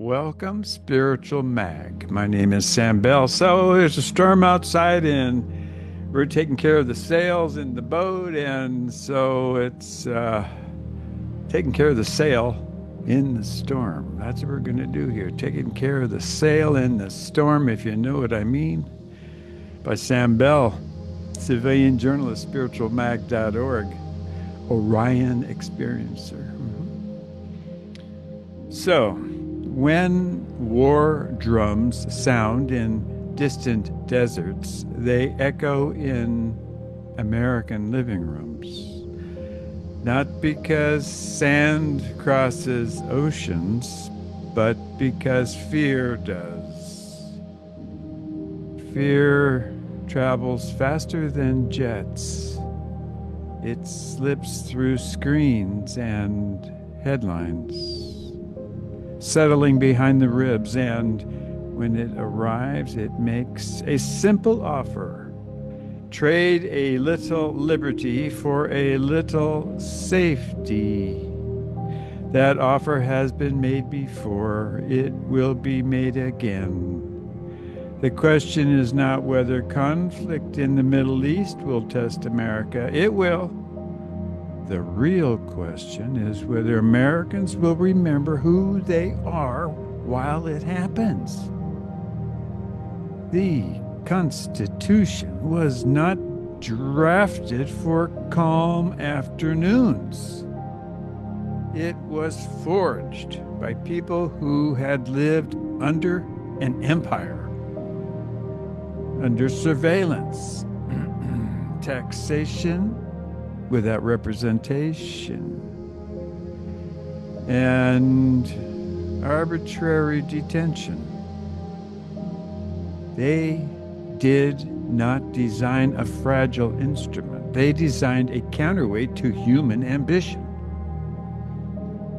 Welcome, Spiritual Mag. My name is Sam Bell. So there's a storm outside, and we're taking care of the sails in the boat, and so it's taking care of the sail in the storm. That's what we're going to do here, taking care of the sail in the storm, if you know what I mean. By Sam Bell, civilian journalist, spiritualmag.org, Orion Experiencer. So, when war drums sound in distant deserts, they echo in American living rooms. Not because sand crosses oceans, but because fear does. Fear travels faster than jets. It slips through screens and headlines, settling behind the ribs, and when it arrives, it makes a simple offer. Trade a little liberty for a little safety. That offer has been made before. It will be made again. The question is not whether conflict in the Middle East will test America. It will. The real question is whether Americans will remember who they are while it happens. The Constitution was not drafted for calm afternoons. It was forged by people who had lived under an empire, under surveillance, taxation without representation, and arbitrary detention. They did not design a fragile instrument. They designed a counterweight to human ambition.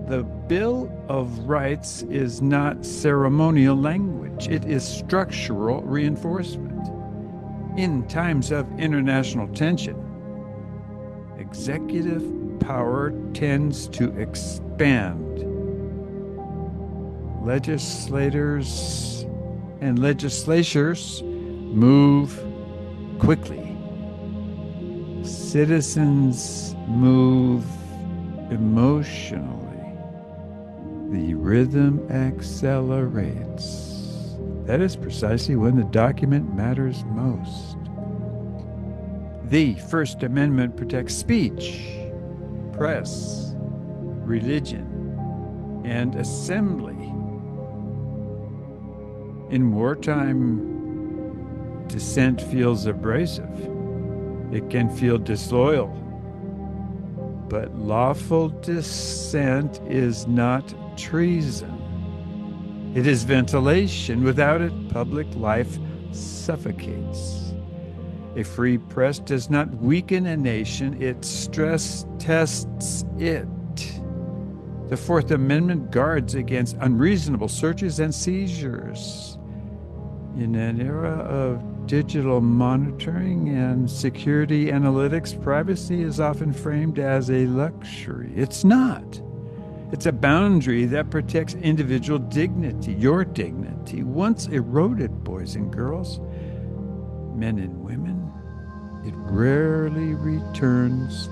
The Bill of Rights is not ceremonial language. It is structural reinforcement. In times of international tension, executive power tends to expand. Legislators and legislatures move quickly. Citizens move emotionally. The rhythm accelerates. That is precisely when the document matters most. The First Amendment protects speech, press, religion, and assembly. In wartime, dissent feels abrasive. It can feel disloyal. But lawful dissent is not treason. It is ventilation. Without it, public life suffocates. A free press does not weaken a nation, it stress tests it. The Fourth Amendment guards against unreasonable searches and seizures. In an era of digital monitoring and security analytics, privacy is often framed as a luxury. It's not. It's a boundary that protects individual dignity, your dignity. Once eroded, boys and girls, men and women, it rarely returns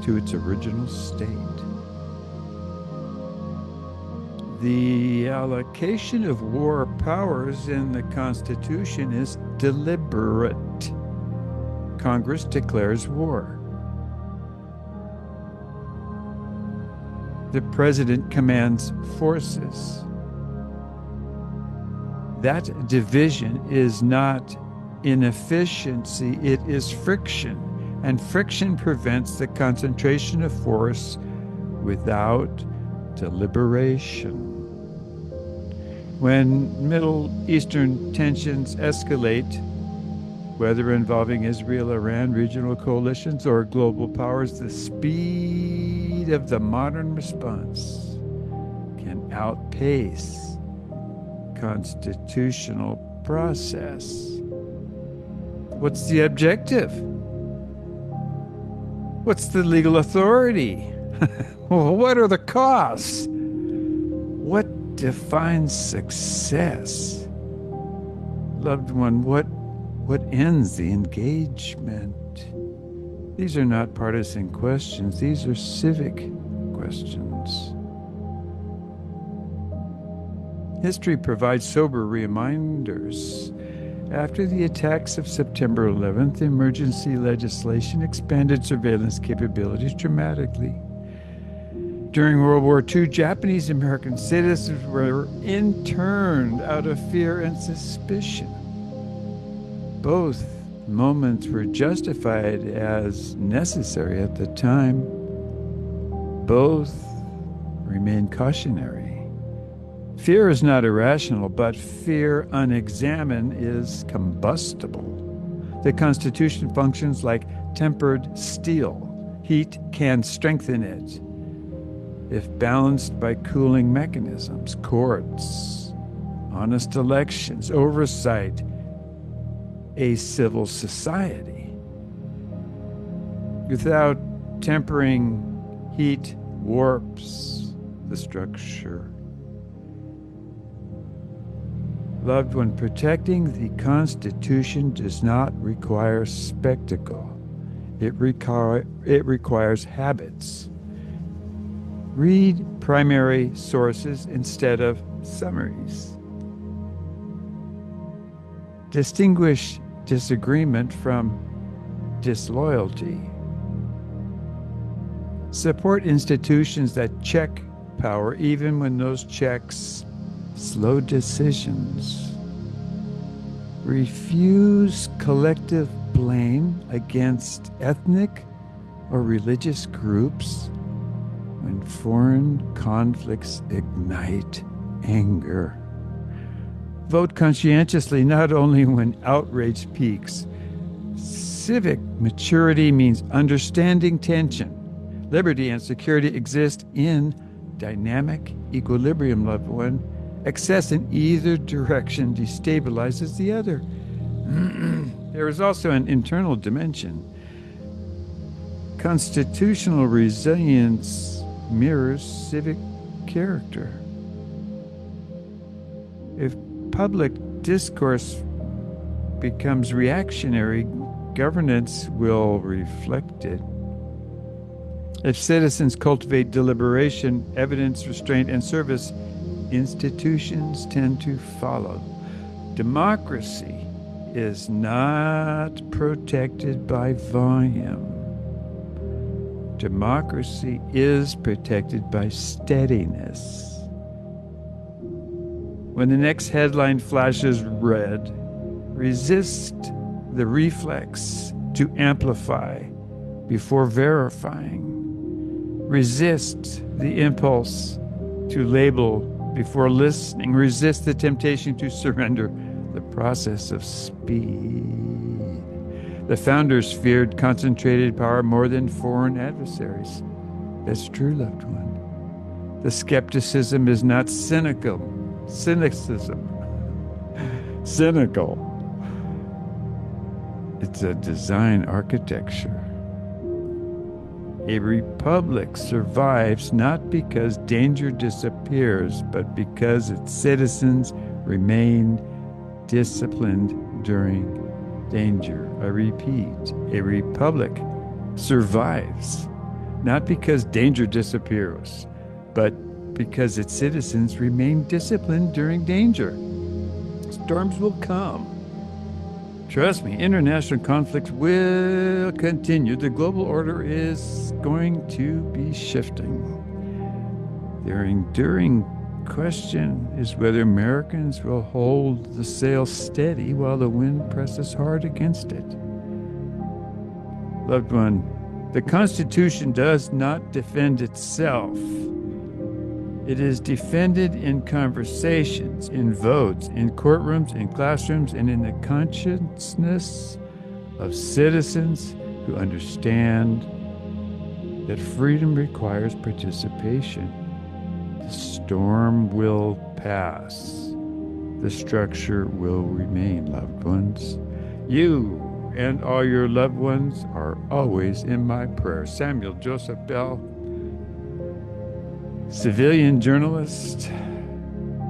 to its original state. The allocation of war powers in the Constitution is deliberate. Congress declares war. The president commands forces. That division is not inefficiency, it is friction. And friction prevents the concentration of force without deliberation. When Middle Eastern tensions escalate, whether involving Israel, Iran, regional coalitions, or global powers, the speed of the modern response can outpace constitutional process. What's the objective? What's the legal authority? What are the costs? What defines success? Loved one, what ends the engagement? These are not partisan questions. These are civic questions. History provides sober reminders. After the attacks of September 11th, emergency legislation expanded surveillance capabilities dramatically. During World War II, Japanese American citizens were interned out of fear and suspicion. Both moments were justified as necessary at the time. Both remain cautionary. Fear is not irrational, but fear unexamined is combustible. The Constitution functions like tempered steel. Heat can strengthen it if balanced by cooling mechanisms, courts, honest elections, oversight, a civil society. Without tempering, heat warps the structure. Loved one, protecting the Constitution does not require spectacle. It requires habits. Read primary sources instead of summaries. Distinguish disagreement from disloyalty. Support institutions that check power even when those checks slow decisions. Refuse collective blame against ethnic or religious groups when foreign conflicts ignite anger. Vote conscientiously not only when outrage peaks. Civic maturity means understanding tension. Liberty and security exist in dynamic equilibrium, loved one. Excess in either direction destabilizes the other. There is also an internal dimension. Constitutional resilience mirrors civic character. If public discourse becomes reactionary, governance will reflect it. If citizens cultivate deliberation, evidence, restraint, and service, institutions tend to follow. Democracy is not protected by volume. Democracy is protected by steadiness. When the next headline flashes red, resist the reflex to amplify before verifying. Resist the impulse to label before listening. Resist the temptation to surrender the process of speed. The founders feared concentrated power more than foreign adversaries. That's true, loved one. The skepticism is not cynical. Cynicism. Cynical. It's a design architecture. A republic survives not because danger disappears, but because its citizens remain disciplined during danger. I repeat, a republic survives not because danger disappears, but because its citizens remain disciplined during danger. Storms will come. Trust me, international conflicts will continue. The global order is going to be shifting. Their enduring question is whether Americans will hold the sail steady while the wind presses hard against it. Loved one, the Constitution does not defend itself. It is defended in conversations, in votes, in courtrooms, in classrooms, and in the consciousness of citizens who understand that freedom requires participation. The storm will pass. The structure will remain, loved ones. You and all your loved ones are always in my prayers. Samuel Joseph Bell, civilian journalist,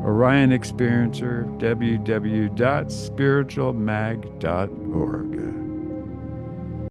Orion Experiencer, www.spiritualmag.org.